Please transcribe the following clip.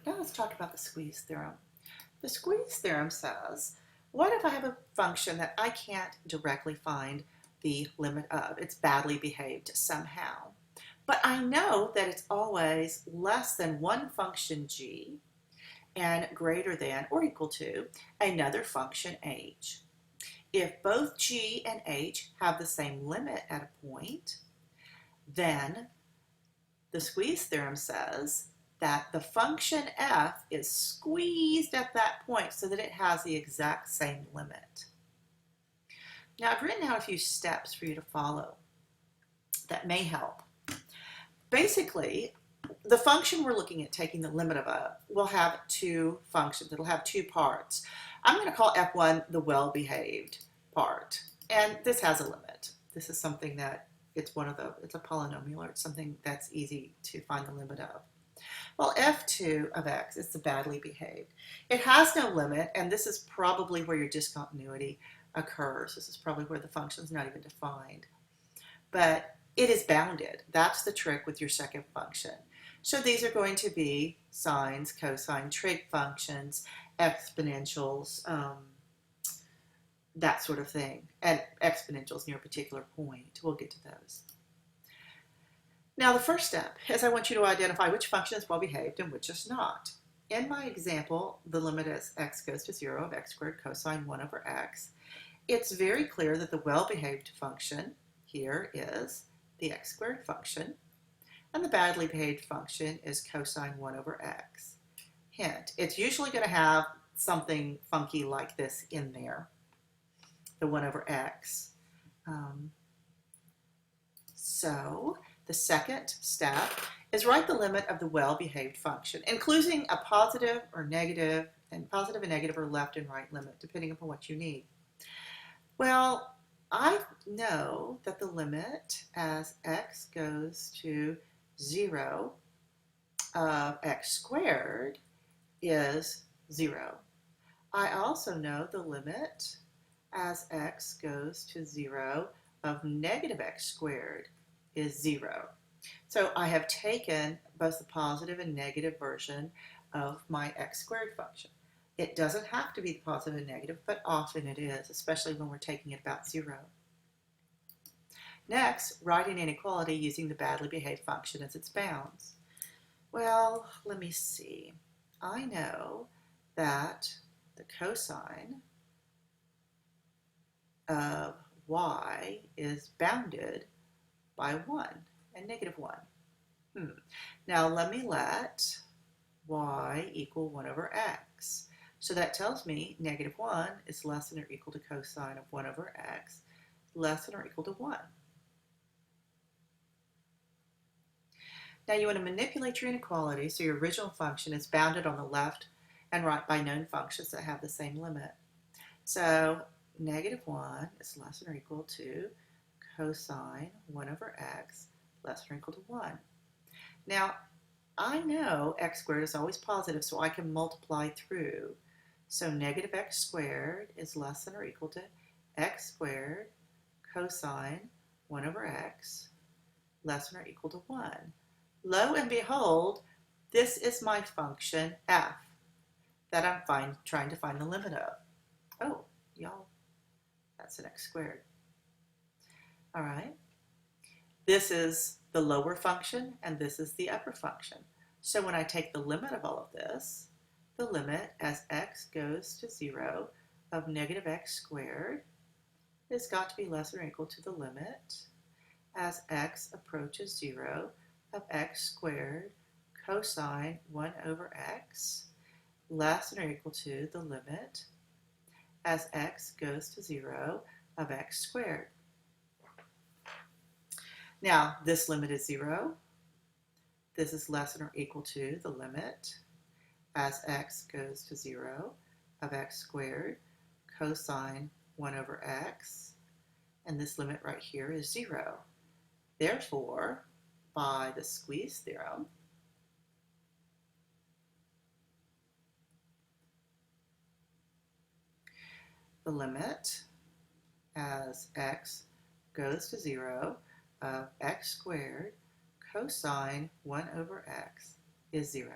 Now let's talk about the squeeze theorem. The squeeze theorem says, what if I have a function that I can't directly find the limit of? It's badly behaved somehow. But I know that it's always less than one function g and greater than or equal to another function h. If both g and h have the same limit at a point, then the squeeze theorem says that the function f is squeezed at that point so that it has the exact same limit. Now, I've written out a few steps for you to follow that may help. Basically, the function we're looking at taking the limit of will have two functions. It'll have two parts. I'm going to call f1 the well-behaved part, and this has a limit. This is something that it's a polynomial, or it's something that's easy to find the limit of. Well, f2 of x is the badly behaved. It has no limit, and this is probably where your discontinuity occurs. This is probably where the function is not even defined. But it is bounded. That's the trick with your second function. So these are going to be sines, cosine, trig functions, exponentials, that sort of thing, and exponentials near a particular point. We'll get to those. Now, the first step is I want you to identify which function is well-behaved and which is not. In my example, the limit as x goes to 0 of x squared cosine 1 over x. It's very clear that the well-behaved function here is the x squared function, and the badly behaved function is cosine 1 over x. Hint, it's usually going to have something funky like this in there, the 1 over x. So the second step is write the limit of the well-behaved function, including a positive or negative, and positive and negative or left and right limit, depending upon what you need. Well, I know that the limit as x goes to 0 of x squared is 0. I also know the limit as x goes to 0 of negative x squared is 0. So I have taken both the positive and negative version of my x squared function. It doesn't have to be the positive and negative, but often it is, especially when we're taking it about 0. Next, write an inequality using the badly behaved function as its bounds. Well, let me see. I know that the cosine of y is bounded by 1 and negative 1. Now let me let y equal 1 over x. So that tells me negative 1 is less than or equal to cosine of 1 over x, less than or equal to 1. Now you want to manipulate your inequality so your original function is bounded on the left and right by known functions that have the same limit. So negative 1 is less than or equal to cosine 1 over x, less than or equal to 1. Now, I know x squared is always positive, so I can multiply through. So negative x squared is less than or equal to x squared cosine 1 over x, less than or equal to 1. Lo and behold, this is my function f that I'm trying to find the limit of. Oh, y'all, that's an x squared. All right. This is the lower function, and this is the upper function. So when I take the limit of all of this, the limit as x goes to 0 of negative x squared has got to be less than or equal to the limit as x approaches 0 of x squared cosine 1 over x, less than or equal to the limit as x goes to 0 of x squared. Now, this limit is 0. This is less than or equal to the limit as x goes to 0 of x squared cosine 1 over x. And this limit right here is 0. Therefore, by the squeeze theorem, the limit as x goes to 0 of x squared cosine 1 over x is 0.